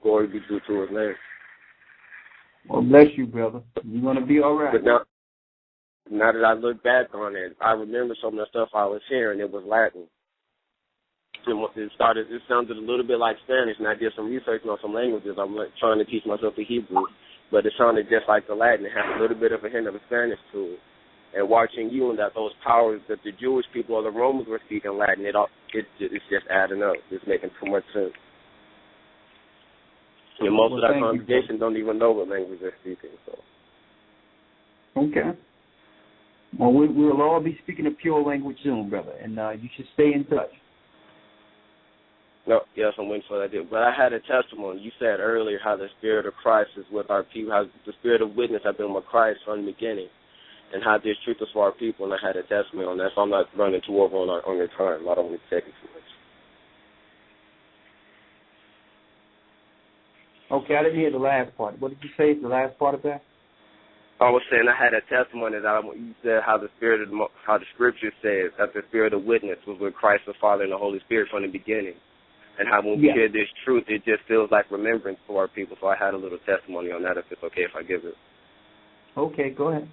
glory be due to his name. Well, bless you, brother. You're going to be all right. But now that I look back on it, I remember some of the stuff I was hearing. It was Latin. It sounded a little bit like Spanish, and I did some research on some languages. I'm trying to teach myself the Hebrew, but it sounded just like the Latin. It had a little bit of a hint of the Spanish to it. And watching you and that those powers that the Jewish people or the Romans were speaking Latin, it's just adding up. It's making too much sense. And most of that congregation don't even know what language they're speaking. So. Okay. Well, we'll all be speaking a pure language soon, brother, and you should stay in touch. No, yes, I'm waiting for that deal. But I had a testimony. You said earlier how the Spirit of Christ is with our people, how the Spirit of witness has been with Christ from the beginning, and how this truth is for our people, and I had a testimony on that, so I'm not running too over on your time. I don't want to take it too much. Okay, I didn't hear the last part. What did you say, the last part of that? I was saying I had a testimony that you said how the Scripture says that the Spirit of witness was with Christ the Father and the Holy Spirit from the beginning, and how when we hear this truth, it just feels like remembrance for our people. So I had a little testimony on that, if it's okay if I give it. Okay, go ahead.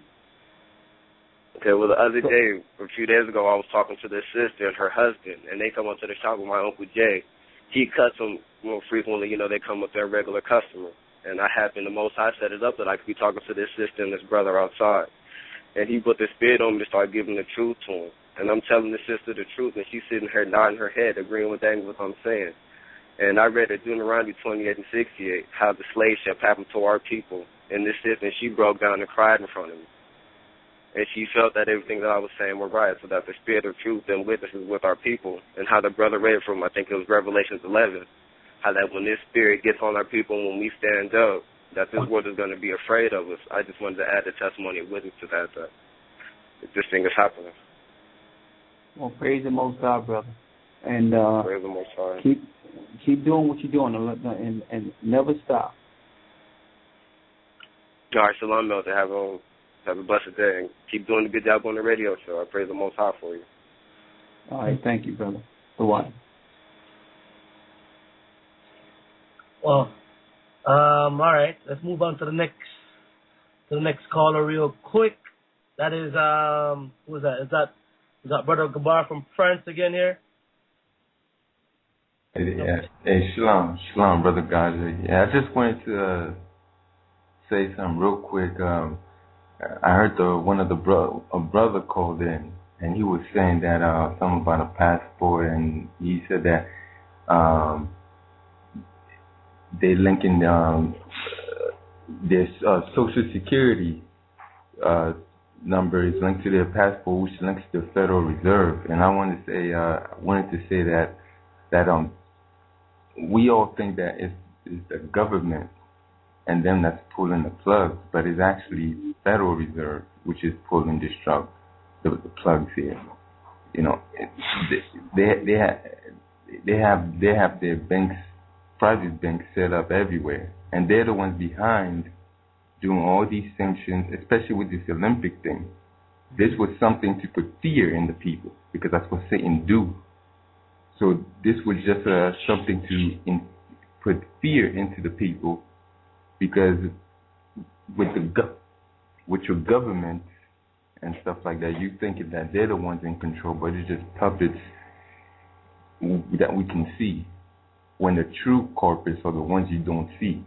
Okay, well, the other day, a few days ago, I was talking to this sister and her husband, and they come up to the shop with my Uncle Jay. He cuts them more frequently, they come with their regular customer. And I happened, the Most High set it up that I could be talking to this sister and this brother outside. And he put the spirit on me to start giving the truth to him. And I'm telling the sister the truth, and she's sitting here nodding her head, agreeing with what I'm saying. And I read in Deuteronomy 28 and 68, how the slave ship happened to our people. And this sister, and she broke down and cried in front of me. And she felt that everything that I was saying were right, so that the spirit of truth and witness is with our people. And how the brother read from, I think it was Revelations 11, how that when this spirit gets on our people, when we stand up, that this world is going to be afraid of us. I just wanted to add the testimony and witness to that this thing is happening. Well, praise the Most High, brother. And praise the Most High. Keep doing what you're doing and never stop. All right, shalom, Elder. Have a blessed day, and keep doing a good job on the radio show. I praise the Most High for you. All right, thank you, brother. Bye-bye. Well, all right. Let's move on to the next caller real quick. That is who is that? Is that Brother Gabar from France again here? Hey, shalom, Brother Gaza. Yeah, I just wanted to say something real quick. I heard a brother called in, and he was saying that something about a passport, and he said that they linking their social security number is linked to their passport, which links to the Federal Reserve. And I wanted to say that we all think that it's the government and them that's pulling the plugs, but it's actually Federal Reserve which is pulling the plugs here. They have their banks, private banks set up everywhere, and they're the ones behind doing all these sanctions, especially with this Olympic thing. This was something to put fear in the people, because that's what Satan do. So this was just something to put fear into the people, because with your government and stuff like that, you thinking that they're the ones in control, but it's just puppets that we can see, when the true culprits are the ones you don't see.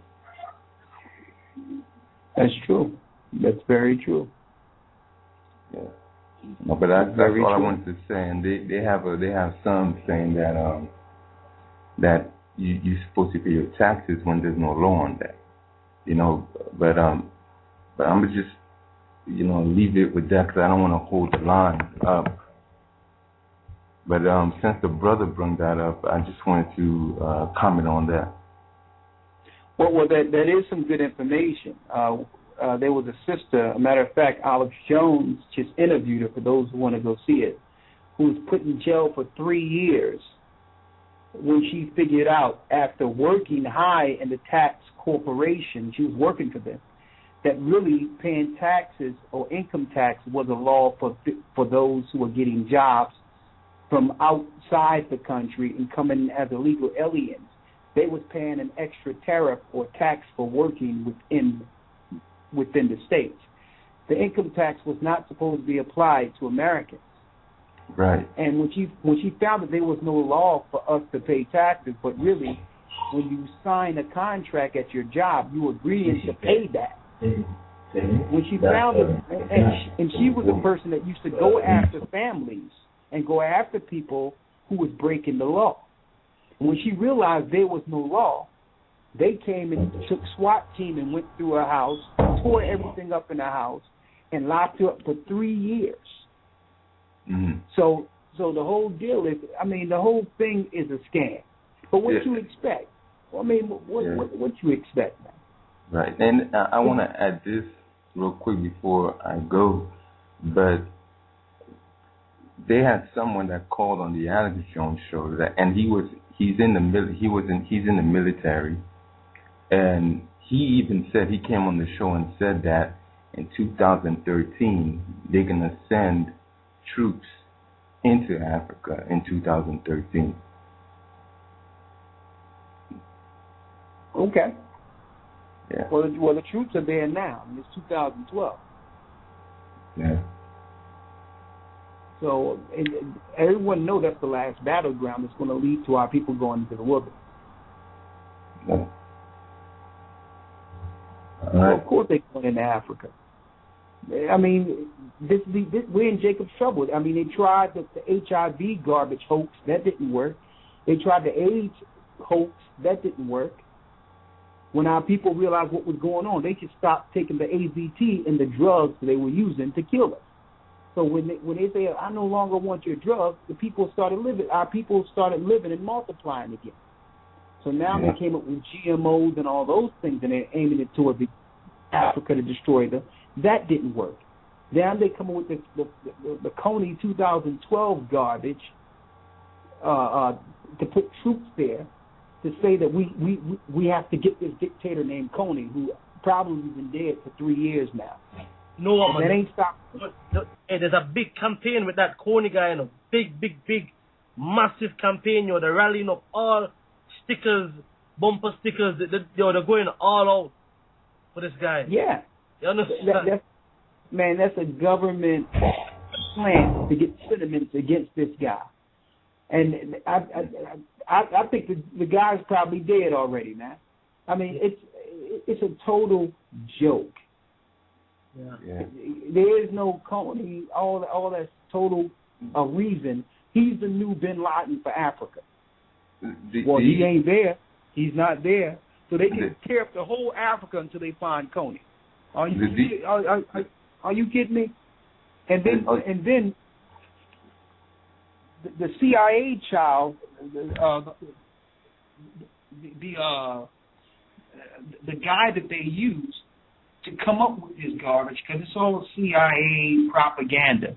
That's true. That's very true. Yeah. No, but that's all I wanted to say. And they have some saying that you're supposed to pay your taxes when there's no law on that. But I'm gonna just leave it with that, because I don't want to hold the line up. But since the brother brought that up, I just wanted to comment on that. Well, that is some good information. There was a sister, a matter of fact, Alex Jones just interviewed her, for those who want to go see it, who was put in jail for 3 years when she figured out, after working high in the tax corporation, she was working for them, that really paying taxes or income tax was a law for those who were getting jobs from outside the country and coming as illegal aliens. they was paying an extra tariff or tax for working within the states. The income tax was not supposed to be applied to Americans. Right. And when she found that there was no law for us to pay taxes, but really, when you sign a contract at your job, you agreeing to pay that. When she found it, and she was a person that used to go after families and go after people who was breaking the law. When she realized there was no law, they came and took SWAT team and went through her house, tore everything up in her house, and locked her up for 3 years. Mm-hmm. So the whole deal is, the whole thing is a scam. But what you expect? What you expect, man? Right. And I want to add this real quick before I go, but they had someone that called on the Alex Jones show and he's in the military, and he even said, he came on the show and said that in 2013 they're gonna send troops into Africa in 2013. Okay. Yeah. Well, the troops are there now. It's 2012. Yeah. So and everyone knows that's the last battleground that's going to lead to our people going into the wilderness. Yeah. All right. Well, of course they're going into Africa. We're in Jacob's trouble. They tried the HIV garbage hoax. That didn't work. They tried the AIDS hoax. That didn't work. When our people realized what was going on, they just stopped taking the AZT and the drugs they were using to kill us. So when they say, I no longer want your drugs, our people started living and multiplying again. So now they came up with GMOs and all those things, and they're aiming it towards Africa to destroy them. That didn't work. Now they come up with the Coney 2012 garbage to put troops there to say that we have to get this dictator named Coney, who probably has been dead for 3 years now. No, man. That ain't stopped. Hey, there's a big campaign with that Coney guy, big, massive campaign. They're rallying up all stickers, bumper stickers. They're going all out for this guy. Yeah. You understand? That's a government plan to get sentiments against this guy. And I think the guy's probably dead already, man. It's a total joke. Yeah. There is no Coney. All that's total a reason. He's the new Bin Laden for Africa. He ain't there. He's not there. So they can tear up the whole Africa until they find Coney. Are you kidding me? And then the CIA child, the guy that they used to come up with this garbage, because it's all CIA propaganda.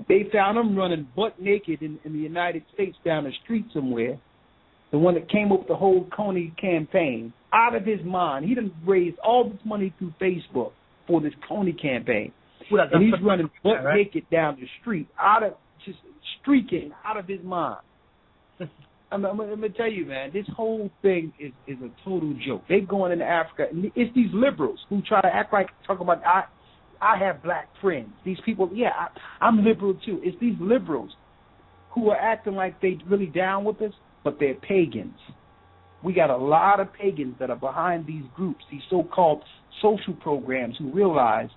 They found him running butt naked in the United States down the street somewhere. The one that came up with the whole Coney campaign, out of his mind. He done raised all this money through Facebook for this Coney campaign. And he's running butt naked down the street, just streaking out of his mind. I'm going to tell you, man, this whole thing is a total joke. They're going into Africa. And it's these liberals who try to talk about, I have black friends. These people, I'm liberal too. It's these liberals who are acting like they really down with us, but they're pagans. We got a lot of pagans that are behind these groups, these so-called social programs, who realize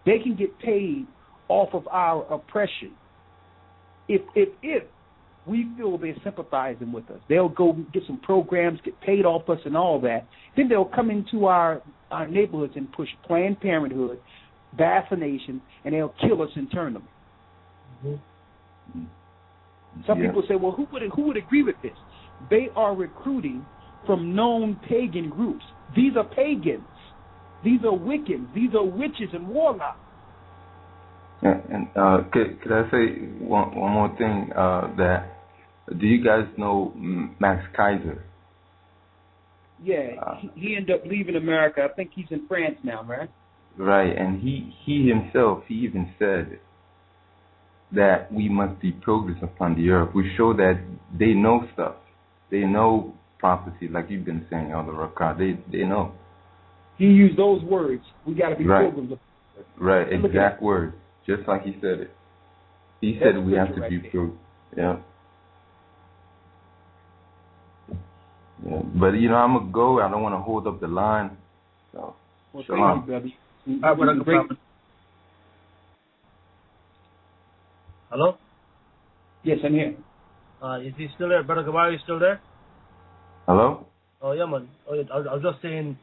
they can get paid off of our oppression. If we feel they're sympathizing with us, they'll go get some programs, get paid off us and all that. Then they'll come into our neighborhoods and push Planned Parenthood, vaccination, and they'll kill us internally. Mm-hmm. Some people say, well, who would agree with this? They are recruiting from known pagan groups. These are pagans. These are Wiccans. These are witches and warlocks. And could I say one more thing? That do you guys know Max Kaiser? Yeah, he ended up leaving America. I think he's in France now, right? Right, and he himself, he even said that we must be progress upon the earth. We show that they know stuff. They know prophecy, like you've been saying, Elder Rakar. They know. He used those words. We got to be pilgrims. Right, exact words, just like he said it. He said we have to be pilgrims. Yeah. Yeah. But I'm gonna go. I don't want to hold up the line. So, well, shalom. Thank you, brother. Hello? Yes, I'm here. Is he still there? Brother Gabar, you still there? Hello? Oh, yeah, man. Oh, yeah. I was just saying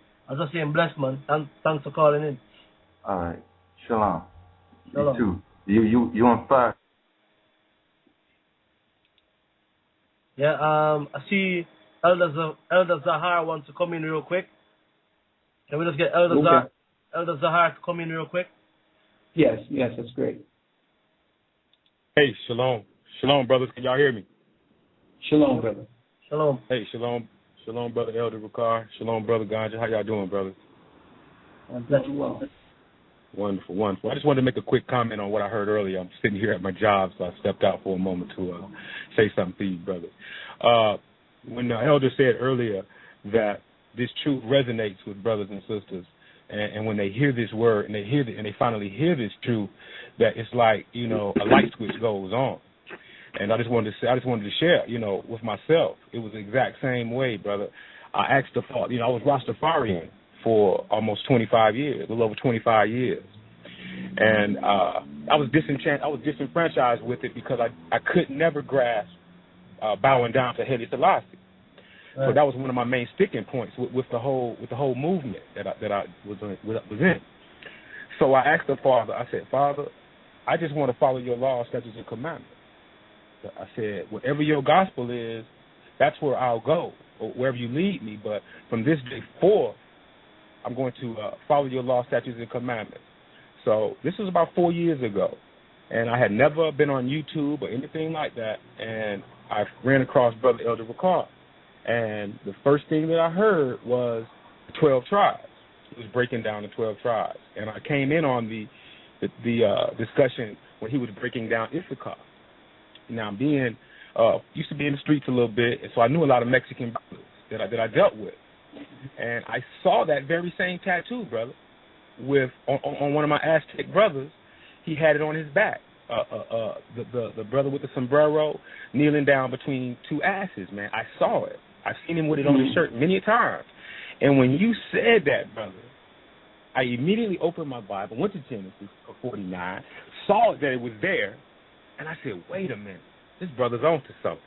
bless, man. Thanks for calling in. All right. Shalom. Shalom. You too. You on fire. Yeah, I see Elder Zahar wants to come in real quick. Can we just get Elder Zahar to come in real quick? Yes, that's great. Hey, shalom. Shalom, brothers. Can y'all hear me? Shalom, brother. Shalom. Hey, shalom. Shalom, brother Elder Rakar. Shalom, brother Ganja. How y'all doing, brothers? I'm doing well. Wonderful, wonderful. I just wanted to make a quick comment on what I heard earlier. I'm sitting here at my job, so I stepped out for a moment to say something to you, brother. When the elder said earlier that this truth resonates with brothers and sisters, and when they hear this word and they finally hear this truth, that it's like a light switch goes on. And I just wanted to share, with myself. It was the exact same way, brother. I asked the Father. I was Rastafarian for almost 25 years, a little over 25 years, and I was disenfranchised with it because I could never grasp bowing down to Haile Selassie. Right. So that was one of my main sticking points with the whole movement that I was in. So I asked the Father. I said, Father, I just want to follow your law, statutes, and commandments. I said, whatever your gospel is, that's where I'll go, or wherever you lead me. But from this day forth, I'm going to follow your law, statutes, and commandments. So this was about 4 years ago, and I had never been on YouTube or anything like that, and I ran across Brother Elder Rakar, and the first thing that I heard was the 12 tribes. He was breaking down the 12 tribes, and I came in on the discussion when he was breaking down Issachar. Now, used to be in the streets a little bit, and so I knew a lot of Mexican brothers that I dealt with. And I saw that very same tattoo, brother, on one of my Aztec brothers. He had it on his back. The brother with the sombrero kneeling down between two asses, man. I saw it. I've seen him with it on his shirt many times. And when you said that, brother, I immediately opened my Bible, went to Genesis 49, saw that it was there, and I said, wait a minute, this brother's on to something.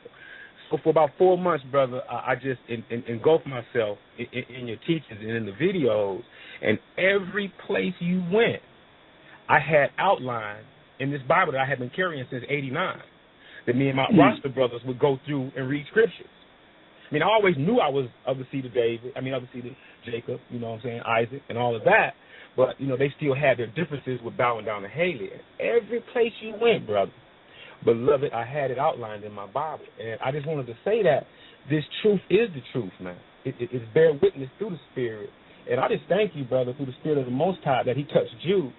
So for about 4 months, brother, I just engulfed myself in your teachings and in the videos, and every place you went, I had outlined in this Bible that I had been carrying since '89, that me and my roster brothers would go through and read scriptures. I mean, I always knew I was of the seed of Jacob, Isaac, and all of that, but, they still had their differences with bowing down to Haile. Every place you went, brother, beloved, I had it outlined in my Bible. And I just wanted to say that this truth is the truth, man. It's bear witness through the Spirit. And I just thank you, brother, through the Spirit of the Most High, that he touched you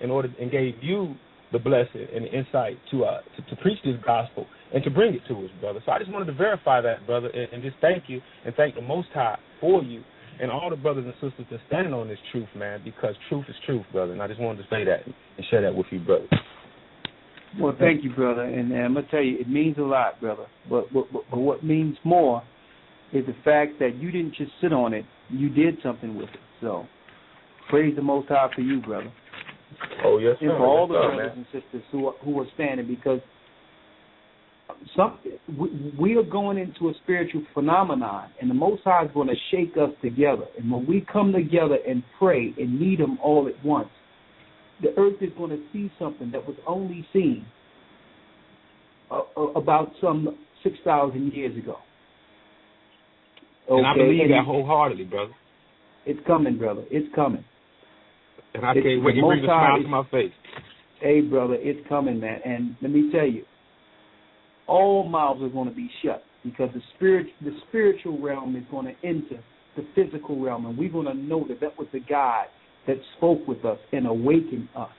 and gave you the blessing and the insight to preach this gospel and to bring it to us, brother. So I just wanted to verify that, brother, and just thank you and thank the Most High for you and all the brothers and sisters that's standing on this truth, man, because truth is truth, brother. And I just wanted to say that and share that with you, brother. Well, thank you, brother. And I'm going to tell you, it means a lot, brother. But what means more is the fact that you didn't just sit on it. You did something with it. So praise the Most High for you, brother. Oh, yes, sir. And for all the brothers and sisters who are standing, because we are going into a spiritual phenomenon, and the Most High is going to shake us together. And when we come together and pray and need Him all at once, the earth is going to see something that was only seen about some 6,000 years ago. Okay? And I believe that wholeheartedly, brother. It's coming, brother. It's coming. And I can't wait to bring a smile to my face. Hey, brother, it's coming, man. And let me tell you, all mouths are going to be shut because the spiritual realm is going to enter the physical realm, and we're going to know that was the God that spoke with us and awakened us.